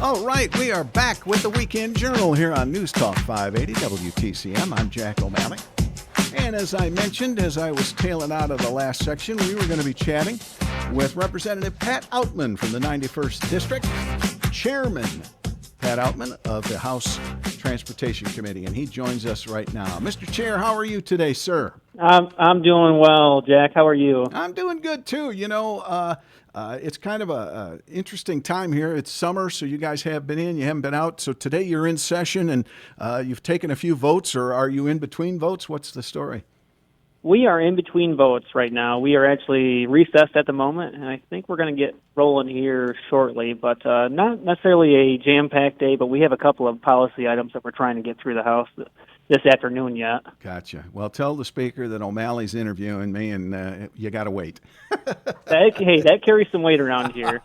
All right, we are back with the Weekend Journal here on News Talk 580 WTCM. I'm Jack O'Malley. And as I mentioned, as I was tailing out of the last section, we were going to be chatting with Representative Pat Outman from the 91st District, Chairman Pat Outman of the House Transportation Committee, and he joins us right now. Mr. Chair, how are you today, sir? I'm doing well, Jack. How are you? I'm doing good, too. It's kind of a interesting time here. It's summer, so you guys have been in. You haven't been out. So today you're in session, and you've taken a few votes, or are you in between votes? What's the story? We are in between votes right now. We are actually recessed at the moment, and I think we're going to get rolling here shortly, but not necessarily a jam-packed day, but we have a couple of policy items that we're trying to get through the House this afternoon yet. Gotcha. Well, tell the Speaker that O'Malley's interviewing me, and you got to wait. That carries some weight around here.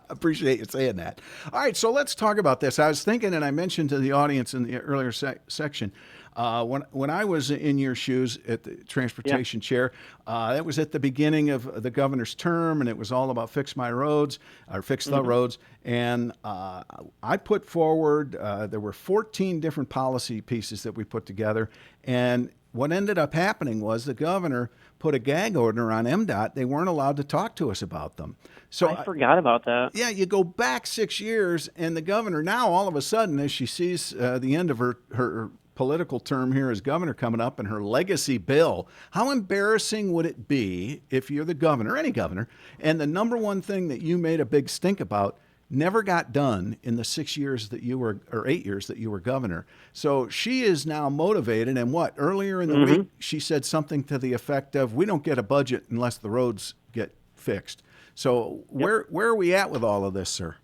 Appreciate you saying that. All right, so let's talk about this. I was thinking, and I mentioned to the audience in the earlier section, when I was in your shoes at the transportation chair, that was at the beginning of the governor's term, and it was all about fix my roads, or fix the roads. And I put forward, there were 14 different policy pieces that we put together. And what ended up happening was the governor put a gag order on MDOT. They weren't allowed to talk to us about them. So I forgot about that. Yeah, you go back 6 years, and the governor now, all of a sudden, as she sees the end of her political term here as governor coming up and her legacy bill, how embarrassing would it be if you're the governor, any governor, and the number one thing that you made a big stink about never got done in the 6 years that you were, or 8 years that you were governor. So she is now motivated, and earlier in the week, she said something to the effect of, we don't get a budget unless the roads get fixed. So where are we at with all of this, sir?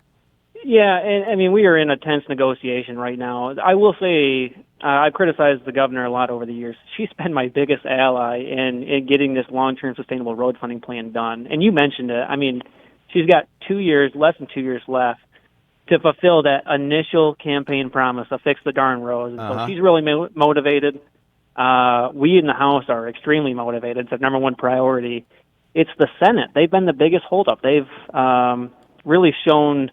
Yeah, and I mean, we are in a tense negotiation right now. I will say, I've criticized the governor a lot over the years. She's been my biggest ally in getting this long-term sustainable road funding plan done. And you mentioned it. I mean, she's got 2 years, less than 2 years left to fulfill that initial campaign promise of fix the darn roads. So she's really motivated. We in the House are extremely motivated. It's the number one priority. It's the Senate. They've been the biggest holdup. They've really shown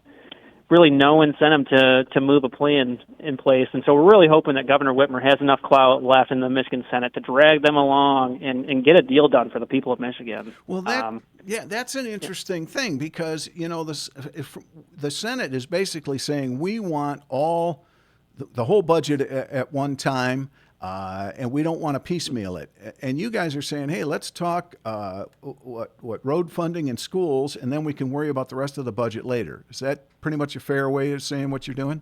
no incentive to move a plan in place. And so we're really hoping that Governor Whitmer has enough clout left in the Michigan Senate to drag them along and get a deal done for the people of Michigan. Well, that's an interesting thing because, the Senate is basically saying we want the whole budget at one time, and we don't want to piecemeal it. And you guys are saying, hey, let's talk what road funding in schools, and then we can worry about the rest of the budget later. Is that pretty much a fair way of saying what you're doing?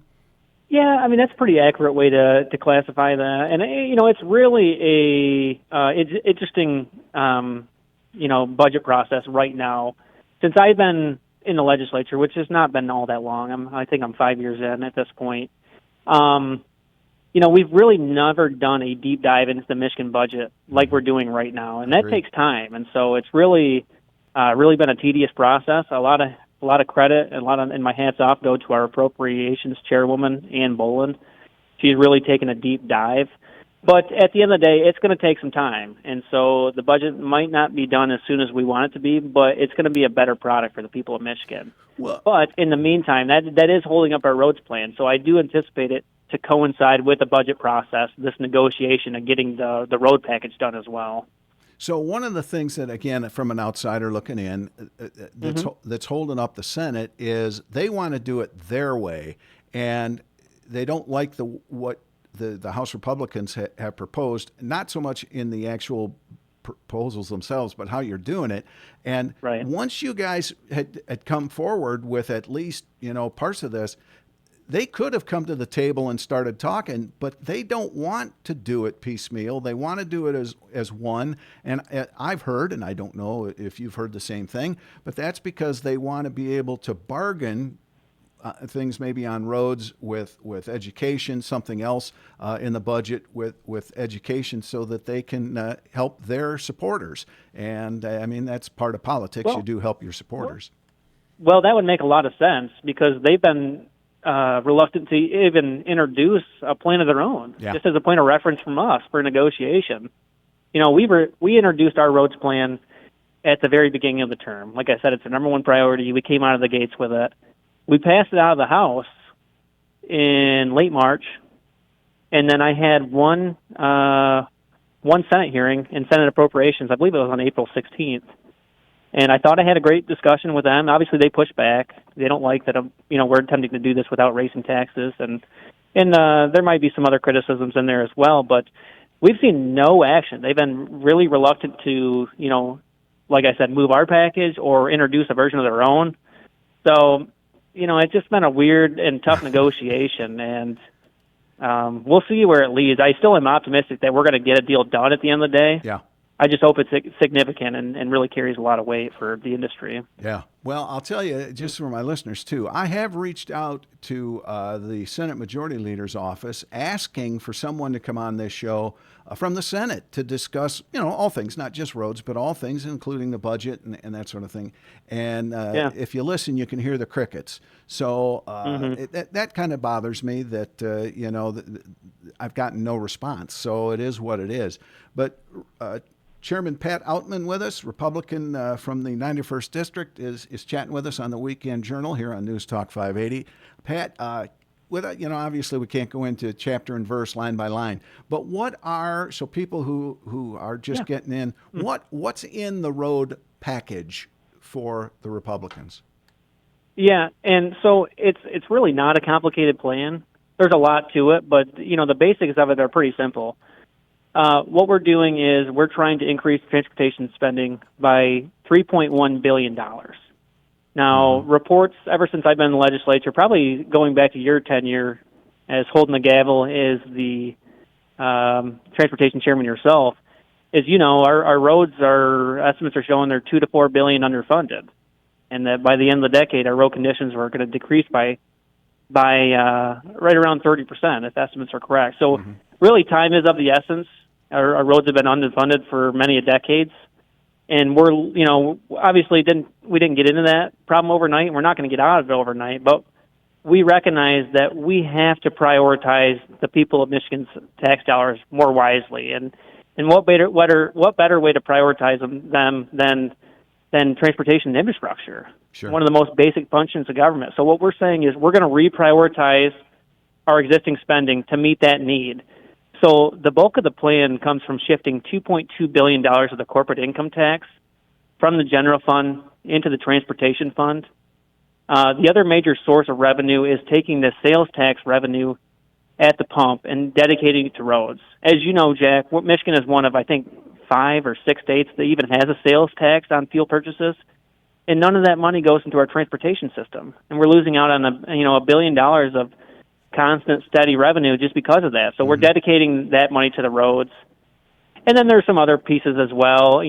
Yeah, I mean, that's a pretty accurate way to classify that. And, it's really it's interesting, budget process right now. Since I've been in the legislature, which has not been all that long, I think I'm 5 years in at this point, we've really never done a deep dive into the Michigan budget like we're doing right now, and that takes time. And so it's really been a tedious process. A lot of credit and my hats off go to our appropriations chairwoman, Ann Boland. She's really taken a deep dive. But at the end of the day, it's going to take some time. And so the budget might not be done as soon as we want it to be, but it's going to be a better product for the people of Michigan. But in the meantime, that is holding up our roads plan. So I do anticipate it to coincide with the budget process, this negotiation of getting the road package done as well. So one of the things that, again, from an outsider looking in, that's holding up the Senate is they want to do it their way, and they don't like what the House Republicans have proposed, not so much in the actual proposals themselves, but how you're doing it. And once you guys had come forward with at least, parts of this, they could have come to the table and started talking, but they don't want to do it piecemeal. They want to do it as one. And I've heard, and I don't know if you've heard the same thing, but that's because they want to be able to bargain things maybe on roads with education, something else in the budget with education so that they can help their supporters. And I mean, that's part of politics. You do help your supporters. Well, that would make a lot of sense because they've been reluctant to even introduce a plan of their own, just as a point of reference from us for negotiation. We introduced our roads plan at the very beginning of the term. Like I said, it's the number one priority. We came out of the gates with it. we passed it out of the House in late March, and then I had one Senate hearing in Senate Appropriations. I believe it was on April 16th. And I thought I had a great discussion with them. Obviously, they pushed back. They don't like that we're attempting to do this without raising taxes, and there might be some other criticisms in there as well. But we've seen no action. They've been really reluctant to, like I said, move our package or introduce a version of their own. So, it's just been a weird and tough negotiation, and we'll see where it leads. I still am optimistic that we're going to get a deal done at the end of the day. Yeah. I just hope it's significant and really carries a lot of weight for the industry. Yeah. Well, I'll tell you, just for my listeners too, I have reached out to the Senate Majority Leader's office asking for someone to come on this show from the Senate to discuss, all things, not just roads, but all things, including the budget and that sort of thing. And if you listen, you can hear the crickets. So that kind of bothers me that, I've gotten no response. So it is what it is. But Chairman Pat Outman with us, Republican from the 91st District, is chatting with us on the Weekend Journal here on News Talk 580. Pat, obviously we can't go into chapter and verse, line by line, but so people who are just getting in, what's in the road package for the Republicans? Yeah, and so it's really not a complicated plan. There's a lot to it, but the basics of it are pretty simple. What we're doing is we're trying to increase transportation spending by $3.1 billion. Now, reports ever since I've been in the legislature, probably going back to your tenure as holding the gavel as the transportation chairman yourself, is, our roads, our estimates are showing they're $2 to $4 billion underfunded, and that by the end of the decade, our road conditions are going to decrease by right around 30%, if estimates are correct. So really, time is of the essence. Our roads have been underfunded for many a decades, and we're, obviously we didn't get into that problem overnight, and we're not going to get out of it overnight, but we recognize that we have to prioritize the people of Michigan's tax dollars more wisely, and what better way to prioritize them than transportation infrastructure? Sure. One of the most basic functions of government. So what we're saying is we're going to reprioritize our existing spending to meet that need. So the bulk of the plan comes from shifting $2.2 billion of the corporate income tax from the general fund into the transportation fund. The other major source of revenue is taking the sales tax revenue at the pump and dedicating it to roads. As you know, Jack, Michigan is one of, I think, 5 or 6 states that even has a sales tax on fuel purchases, and none of that money goes into our transportation system. And we're losing out on $1 billion of constant, steady revenue just because of that. So we're dedicating that money to the roads. And then there's some other pieces as well.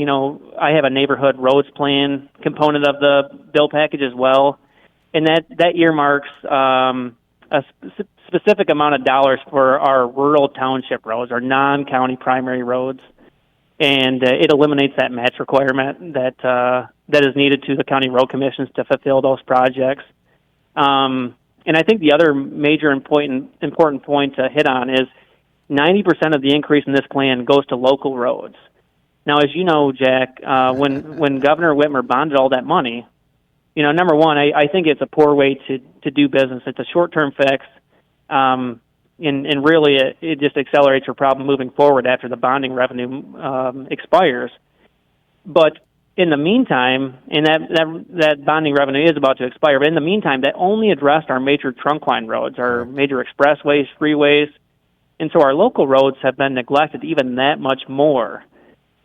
I have a neighborhood roads plan component of the bill package as well, and that earmarks a specific amount of dollars for our rural township roads, our non-county primary roads, and it eliminates that match requirement that is needed to the county road commissions to fulfill those projects. And I think the other major important point to hit on is 90% of the increase in this plan goes to local roads. Now, as you know, Jack, when Governor Whitmer bonded all that money, number one, I think it's a poor way to do business. It's a short-term fix, and really it just accelerates your problem moving forward after the bonding revenue expires. But in the meantime, and that bonding revenue is about to expire, but in the meantime, that only addressed our major trunk line roads, our major expressways, freeways, and so our local roads have been neglected even that much more.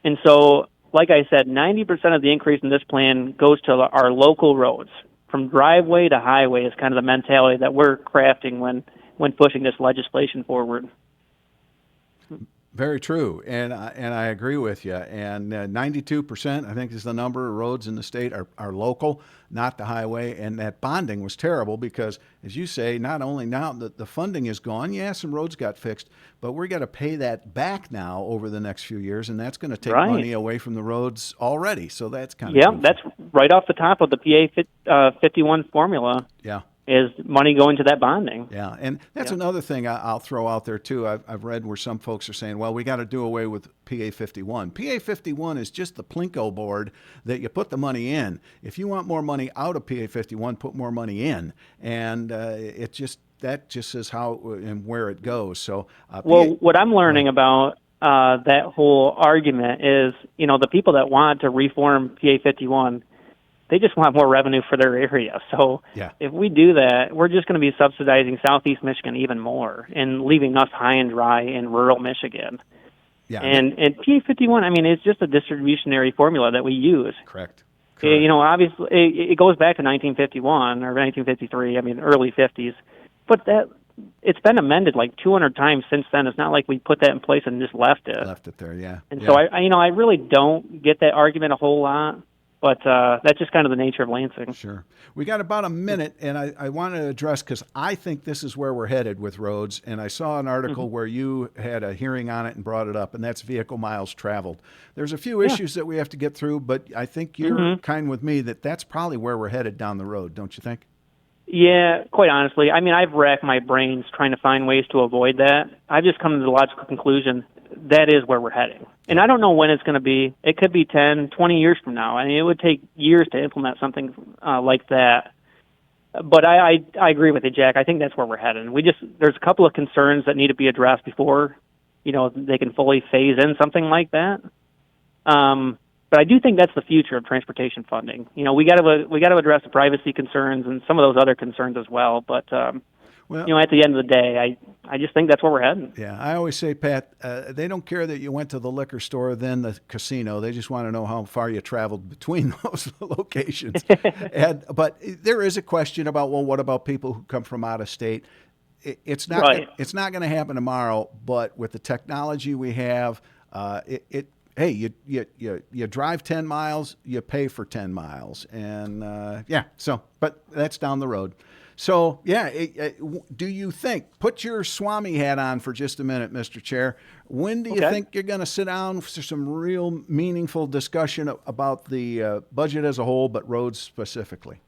And so, like I said, 90% of the increase in this plan goes to our local roads. From driveway to highway is kind of the mentality that we're crafting when pushing this legislation forward. Very true, and I agree with you. And 92%, I think, is the number of roads in the state are local, not the highway. And that bonding was terrible because, as you say, not only now the funding is gone, some roads got fixed, but we're got to pay that back now over the next few years, and that's going to take money away from the roads already. So that's kind of that's right off the top of the PA 51 formula. Yeah. is money going to that bonding. Yeah, and that's another thing I'll throw out there too. I've read where some folks are saying, well, we got to do away with PA 51. PA 51 is just the Plinko board that you put the money in. If you want more money out of PA 51, put more money in, and that just is how and where it goes. So, what I'm learning about that whole argument is, the people that want to reform PA 51, they just want more revenue for their area. So if we do that, we're just going to be subsidizing Southeast Michigan even more and leaving us high and dry in rural Michigan. Yeah. And PA 51, I mean, it's just a distributionary formula that we use. Correct. Obviously, it goes back to 1951 or 1953, I mean, early 50s. But it's been amended like 200 times since then. It's not like we put that in place and just left it. Left it there, yeah. And so I really don't get that argument a whole lot. But that's just kind of the nature of Lansing. Sure. We got about a minute, and I want to address, because I think this is where we're headed with roads, and I saw an article where you had a hearing on it and brought it up, and that's vehicle miles traveled. There's a few issues that we have to get through, but I think you're kind with me that that's probably where we're headed down the road, don't you think? Yeah, quite honestly. I mean, I've racked my brains trying to find ways to avoid that. I've just come to the logical conclusion that is where we're heading. And I don't know when it's going to be. It could be 10, 20 years from now. I mean, it would take years to implement something like that. But I agree with you, Jack. I think that's where we're heading. There's a couple of concerns that need to be addressed before, they can fully phase in something like that. But I do think that's the future of transportation funding. We got to address the privacy concerns and some of those other concerns as well. But at the end of the day, I just think that's where we're heading. Yeah, I always say, Pat, they don't care that you went to the liquor store, then the casino. They just want to know how far you traveled between those locations. But there is a question about, well, what about people who come from out of state? It's not going to happen tomorrow, but with the technology we have, hey, you drive 10 miles, you pay for 10 miles. And, but that's down the road. So, do you think, put your Swami hat on for just a minute, Mr. Chair, when do you think you're going to sit down for some real meaningful discussion about the budget as a whole, but roads specifically?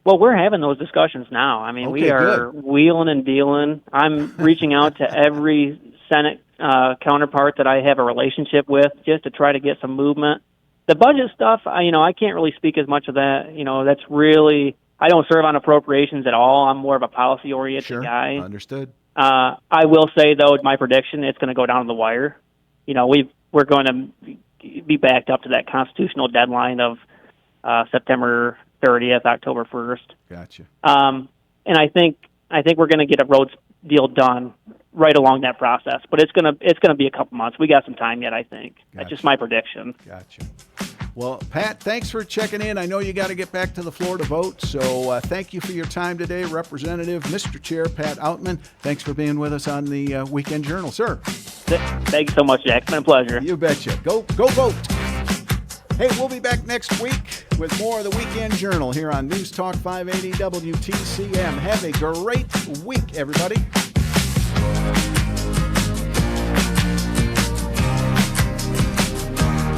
Well, we're having those discussions now. I mean, we are wheeling and dealing. I'm reaching out to every Senate counterpart that I have a relationship with just to try to get some movement. The budget stuff, I can't really speak as much of that. That's really, I don't serve on appropriations at all. I'm more of a policy-oriented guy. Understood. I will say, though, my prediction, it's going to go down to the wire. We're going to be backed up to that constitutional deadline of September 30th, October 1st. Gotcha. And I think we're going to get a roads deal done right along that process, but it's gonna be a couple months. We got some time yet, I think. Gotcha. That's just my prediction. Gotcha. Well, Pat, thanks for checking in. I know you got to get back to the floor to vote, so thank you for your time today, Representative Mr. Chair Pat Outman. Thanks for being with us on the Weekend Journal, sir. Thank you so much, Jack. It's been a pleasure. You betcha. Go vote. Hey, we'll be back next week with more of the Weekend Journal here on News Talk 580 WTCM. Have a great week, everybody.